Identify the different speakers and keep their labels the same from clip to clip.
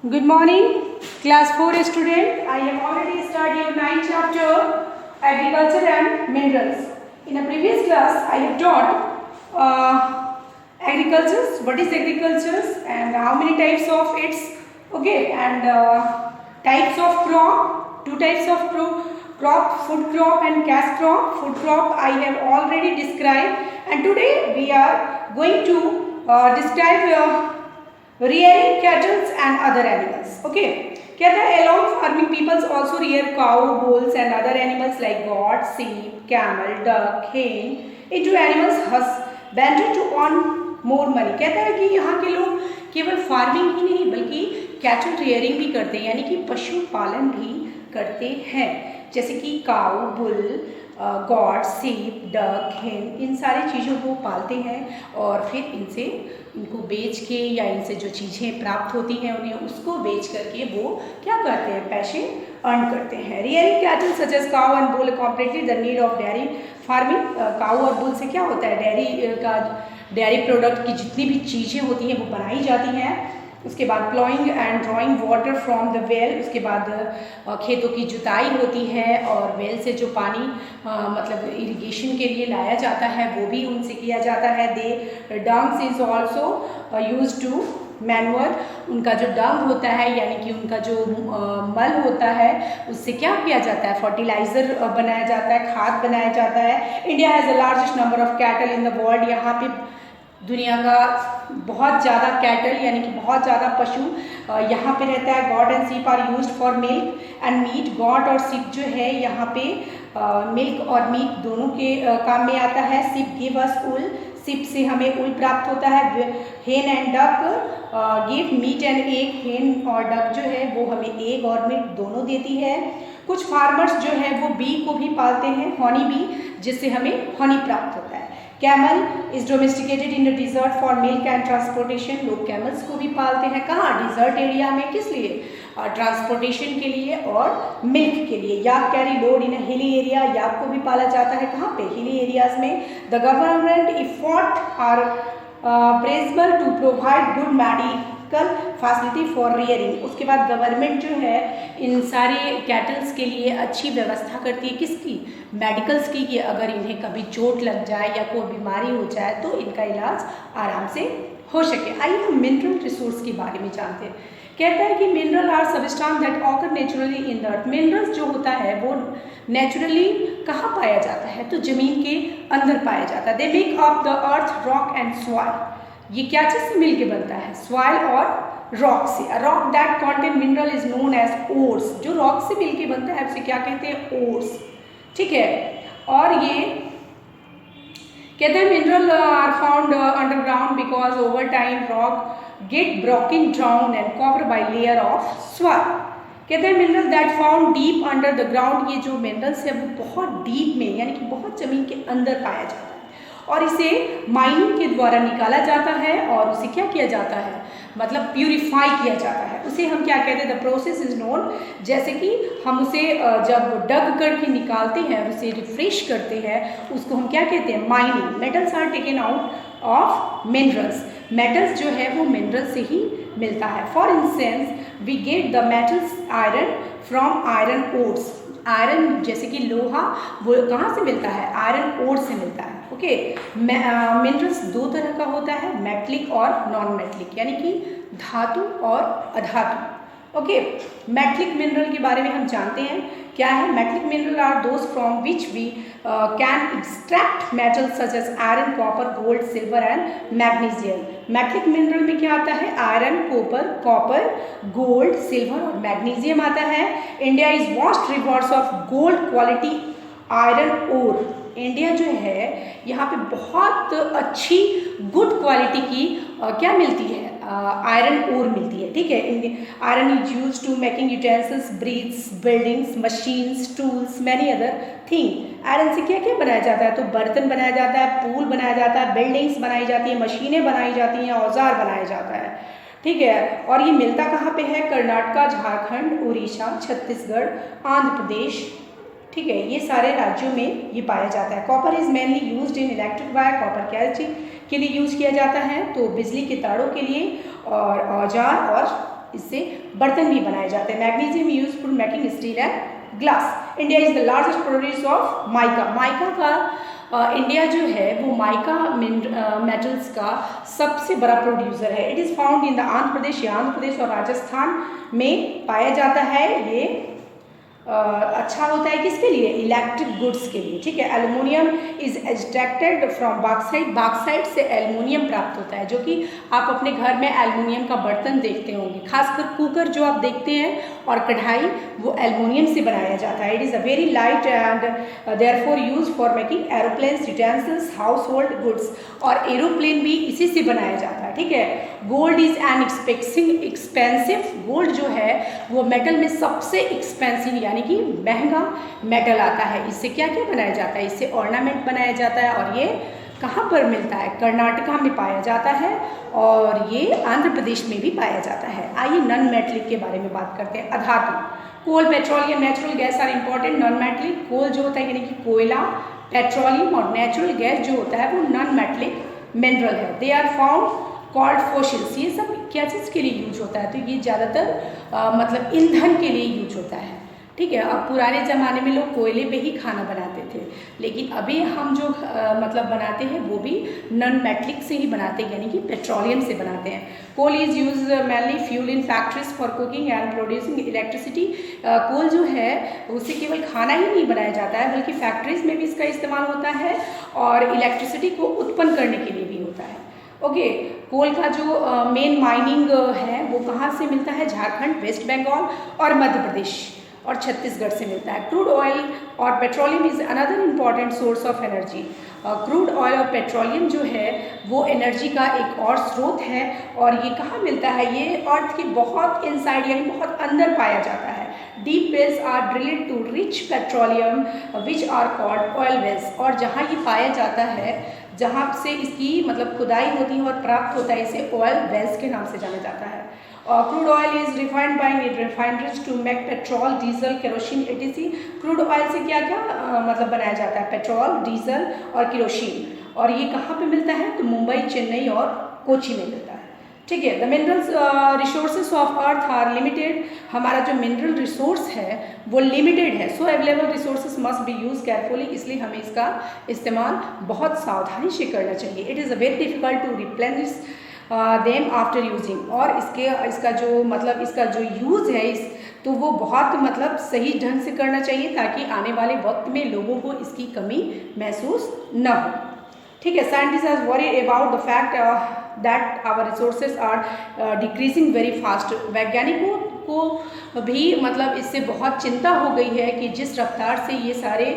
Speaker 1: Good morning, class 4 student. I have already started your 9th chapter, Agriculture and Minerals. In a previous class, I have taught agriculture, what is agriculture and how many types of its, okay, and types of crop, two types of crop, food crop and cash crop. Food crop I have already described, and today we are going to describe rearing cattle and other animals. Okay, कहता है along farming peoples also rear cow, bulls and other animals like goat, sheep, camel, duck, hen into animals husbandry to earn more money. कहता है कि यहाँ के लोग केवल farming ही नहीं बल्कि कैटल रियरिंग भी करते हैं, यानी कि पशुपालन भी करते हैं, जैसे कि काऊ, बुल, गॉड, सीप, डक, हेन, इन सारी चीज़ों को पालते हैं और फिर इनसे इनको बेच के या इनसे जो चीज़ें प्राप्त होती हैं उन्हें उसको बेच करके वो क्या करते हैं, पैसे अर्न करते हैं. Rearing cattle such as cow and bull completely the need of dairy farming. Cow और बुल से क्या होता है, डेयरी प्रोडक्ट की जितनी भी चीज़ें होती हैं वो बनाई जाती हैं. उसके बाद ploughing and drawing water from the well, उसके बाद खेतों की जुताई होती है और वेल से जो पानी मतलब इरिगेशन के लिए लाया जाता है वो भी उनसे किया जाता है. They dungs is also use to manure. उनका जो डंग होता है यानी कि उनका जो मल होता है उससे क्या किया जाता है, फर्टिलाइज़र बनाया जाता है, खाद बनाया जाता है. India has the largest number of cattle in the world. यहाँ पे दुनिया का बहुत ज़्यादा कैटल यानी कि बहुत ज़्यादा पशु यहाँ पे रहता है. Goat and sheep are used for milk and meat. Goat और सीप जो है यहाँ पे मिल्क और मीट दोनों के काम में आता है. सीप गिव अस ऊल, सीप से हमें ऊल प्राप्त होता है. Hen and duck give meat and egg. Hen और डक जो है वो हमें एग और मीट दोनों देती है. कुछ फार्मर्स जो है वो बी को भी पालते हैं, हनी बी, जिससे हमें हनी प्राप्त होता है. Camel is domesticated in the dessert for milk and transportation. लोग कैमल्स को भी पालते हैं. कहाँ, डिजर्ट एरिया में. किस लिए, ट्रांसपोर्टेशन के लिए और मिल्क के लिए. याक carry load in hilly area. याक को भी पाला जाता है कहाँ पे, हिली एरियाज में. The government effort are praisable to provide good medical facility for rearing. उसके बाद गवर्नमेंट जो है इन सारे कैटल्स के लिए अच्छी व्यवस्था करती है. किसकी, मेडिकल्स की, कि अगर इन्हें कभी चोट लग जाए या कोई बीमारी हो जाए तो इनका इलाज आराम से हो सके. आइए हम मिनरल रिसोर्स के बारे में जानते हैं. कहता है कि mineral are substance that occur naturally in the earth. Minerals जो होता है वो नेचुरली कहाँ पाया जाता है, तो जमीन के अंदर पाया जाता है. They make up the earth, rock and soil. ये क्या चीज़ से मिलके बनता है, सॉइल और रॉक से. A rock that contain mineral is known as ores. जो रॉक से मिलके बनता है उसे क्या कहते हैं, ओर्स. ठीक है. और ये कहते हैं mineral are found underground because over time rock get broken down and cover by layer of soil. कहते हैं mineral that found deep under the ground. ये जो मिनरल्स है वो बहुत डीप में यानी कि बहुत जमीन के अंदर पाया जाता है और इसे माइनिंग के द्वारा निकाला जाता है और उसे क्या किया जाता है, मतलब प्यूरिफाई किया जाता है. उसे हम क्या कहते हैं, द प्रोसेस इज नोन. जैसे कि हम उसे जब डग करके निकालते हैं और उसे रिफ्रेश करते हैं उसको हम क्या कहते हैं, mining. Metals are taken out of minerals. Metals जो है वो मिनरल से ही मिलता है. For instance we get the metals iron from iron ores. Iron जैसे कि लोहा वो कहाँ से मिलता है, आयरन ओर से मिलता है. ओके. मिनरल्स दो तरह का होता है, मेटलिक और नॉन मेटलिक, यानी कि धातु और अधातु. ओके. मेटलिक मिनरल के बारे में हम जानते हैं क्या है. Metallic mineral are those from which we can extract metal such as iron, copper, gold, silver and magnesium. Metallic mineral में क्या आता है, आयरन, कॉपर, गोल्ड, सिल्वर और मैग्नीशियम आता है. India is vast rewards of gold quality iron ore. India जो है यहाँ पे बहुत अच्छी गुड क्वालिटी की क्या मिलती है, आयरन ओर मिलती है. ठीक है. Iron is use to making utensils, bridge, buildings, machines, tools, many other thing. Iron से क्या क्या बनाया जाता है, तो बर्तन बनाया जाता है, पुल बनाया जाता है, बिल्डिंग्स बनाई जाती है, मशीनें बनाई जाती हैं, औजार बनाया जाता है. ठीक है. और ये मिलता कहाँ पे है, कर्नाटका, झारखंड, उड़ीसा, छत्तीसगढ़, आंध्र प्रदेश. ठीक है. ये सारे राज्यों में ये पाया जाता है. Copper is mainly used in electric wire. Copper क्या चीज के लिए यूज किया जाता है, तो बिजली के तारों के लिए और औजार और इससे बर्तन भी बनाए जाते हैं। Magnesium use for making steel and glass. India is the largest producer of mica. Mica का इंडिया जो है वो माइका मेटल्स का सबसे बड़ा प्रोड्यूसर है। It is found in the Andhra Pradesh, या आंध्र प्रदेश और राजस्थान में पाया जाता है। ये अच्छा होता है किसके लिए? इलेक्ट्रिक गुड्स के लिए, ठीक है। Aluminium is extracted from bauxite. Bauxite से एल्युमिनियम प्राप्त होता है, जो कि आप अपने घर में एल्युमिनियम का बर्तन देखते होंगे, खासकर कुकर जो आप देखते हैं और कढ़ाई, वो एल्युमिनियम से बनाया जाता है। It is a very light and therefore use for making aeroplanes, utensils, house hold goods, और एरोप्लेन भी इसी से बनाया जाता है, ठीक है। Gold is an expensive. Gold जो है वो मेटल में सबसे एक्सपेंसिव यानी कि महंगा मेटल आता है। इससे क्या क्या बनाया जाता है? इससे ऑर्नामेंट बनाया जाता है, और ये कहाँ पर मिलता है? कर्नाटका में पाया जाता है, और ये आंध्र प्रदेश में भी पाया जाता है। आइए नॉन मेटलिक के बारे में बात करते हैं। अधातु, coal, petroleum, natural gas are important. Non metallic, coal जो होता है यानी कि कोयला, पेट्रोलियम और नेचुरल गैस जो होता है वो नॉन मेटलिक मिनरल है। They are found called fossils. ये सब क्या चीज़ के लिए यूज होता है? तो ये ज़्यादातर मतलब ईंधन के लिए यूज होता है, ठीक है। अब पुराने ज़माने में लोग कोयले पे ही खाना बनाते थे, लेकिन अभी हम जो मतलब बनाते हैं वो भी नॉन मेटलिक से ही बनाते हैं, यानी कि पेट्रोलियम से बनाते हैं। Coal is use mainly fuel in factories for cooking and producing electricity. Coal जो है उससे केवल खाना ही नहीं बनाया जाता है, बल्कि फैक्ट्रीज में भी इसका इस्तेमाल होता है और इलेक्ट्रिसिटी को उत्पन्न करने के लिए भी होता है। ओके, कोल का जो मेन माइनिंग है वो कहाँ से मिलता है? झारखंड, वेस्ट बंगाल और मध्य प्रदेश और छत्तीसगढ़ से मिलता है। क्रूड ऑयल और petroleum is another important source of energy. Crude oil और पेट्रोलियम जो है वो एनर्जी का एक और स्रोत है, और ये कहाँ मिलता है? ये अर्थ के बहुत इनसाइड यानी बहुत अंदर पाया जाता है। Deep wells are drilled to reach petroleum which are called oil wells. और जहाँ ये पाया जाता है, जहाँ से इसकी मतलब खुदाई होती है और प्राप्त होता है, इसे ऑयल वेल्स के नाम से जाना जाता है। Crude oil is refined by refineries to make petrol, diesel, kerosene etc। Crude oil से क्या क्या मतलब बनाया जाता है? पेट्रोल, डीजल और केरोसिन। और ये कहाँ पे मिलता है? तो मुंबई, चेन्नई और कोची में मिलता है, ठीक है। The minerals resources of earth are limited. हमारा जो मिनरल रिसोर्स है वो लिमिटेड है। So available resources must be use carefully. इसलिए हमें इसका इस्तेमाल बहुत सावधानी से करना चाहिए। It is very difficult to replenish them after using. और इसका जो यूज़ है तो वो बहुत मतलब सही ढंग से करना चाहिए, ताकि आने वाले वक्त में लोगों को इसकी कमी महसूस न हो, ठीक है। Scientist are worried about the fact that our resources are decreasing very fast. वैज्ञानिकों को भी मतलब इससे बहुत चिंता हो गई है कि जिस रफ्तार से ये सारे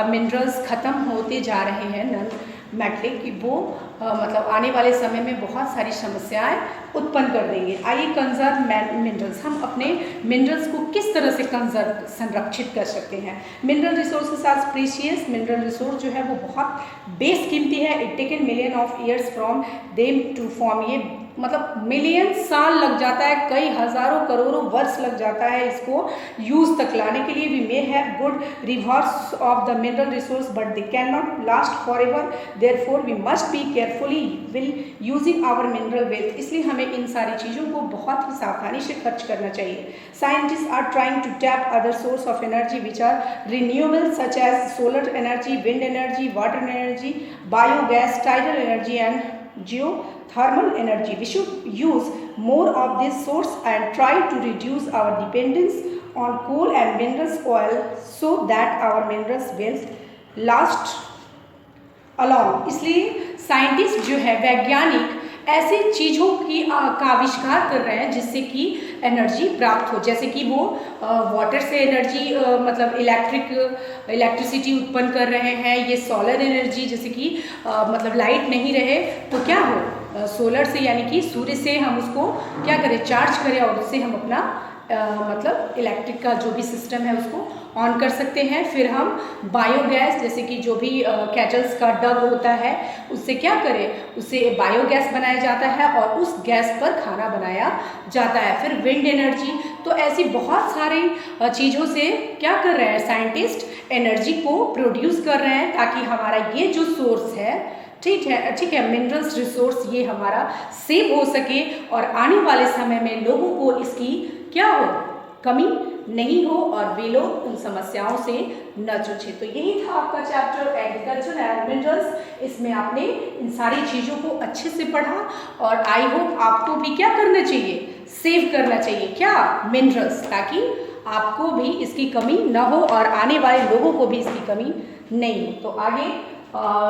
Speaker 1: मिनरल्स ख़त्म होते जा रहे हैं नॉन मेटलिक, कि वो मतलब आने वाले समय में बहुत सारी समस्याएं उत्पन्न कर देंगे। आइए कंजर्व मिनरल्स, हम अपने मिनरल्स को किस तरह से कंजर्व संरक्षित कर सकते हैं। Mineral resources are precious. Mineral resource जो है वो बहुत बेशकीमती है। It taken million of years from them to form. ये मतलब मिलियन साल लग जाता है, कई हज़ारों करोड़ों वर्ष लग जाता है इसको यूज़ तक लाने के लिए। We may have good reserves of the mineral resource but they can not last for ever. Therefore we must be carefully will using our mineral wealth. इसलिए हमें इन सारी चीज़ों को बहुत ही सावधानी से खर्च करना चाहिए। Scientist are trying to tap other source of energy which are renewable such as solar energy, wind energy, water energy, biogas, tidal energy and geothermal energy. We should use more of this source and try to reduce our dependence on coal and minerals oil so that our minerals will last along. इसलिए scientist जो है, वैज्ञानिक ऐसी चीज़ों का आविष्कार कर रहे हैं जिससे कि एनर्जी प्राप्त हो, जैसे कि वो वाटर से एनर्जी मतलब इलेक्ट्रिसिटी उत्पन्न कर रहे हैं। ये सोलर एनर्जी, जैसे कि मतलब लाइट नहीं रहे तो क्या हो, सोलर से यानी कि सूर्य से हम उसको क्या करें, चार्ज करें, और उससे हम अपना मतलब इलेक्ट्रिक का जो भी सिस्टम है उसको ऑन कर सकते हैं। फिर हम बायोगैस, जैसे कि जो भी कैटल्स का डग होता है उससे क्या करें, उससे बायोगैस बनाया जाता है और उस गैस पर खाना बनाया जाता है। फिर विंड एनर्जी, तो ऐसी बहुत सारी चीज़ों से क्या कर रहे हैं साइंटिस्ट, एनर्जी को प्रोड्यूस कर रहे हैं ताकि हमारा ये जो सोर्स है, ठीक है, मिनरल्स रिसोर्स ये हमारा सेव हो सके और आने वाले समय में लोगों को इसकी क्या हो, कमी नहीं हो और वे लोग उन समस्याओं से न जूझे। तो यही था आपका चैप्टर एग्रीकल्चर एंड मिनरल्स। इसमें आपने इन सारी चीज़ों को अच्छे से पढ़ा और आई होप आपको भी क्या करना चाहिए, सेव करना चाहिए क्या, मिनरल्स, ताकि आपको भी इसकी कमी न हो और आने वाले लोगों को भी इसकी कमी नहीं हो। तो आगे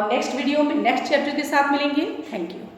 Speaker 1: नेक्स्ट वीडियो में नेक्स्ट चैप्टर के साथ मिलेंगे। Thank you.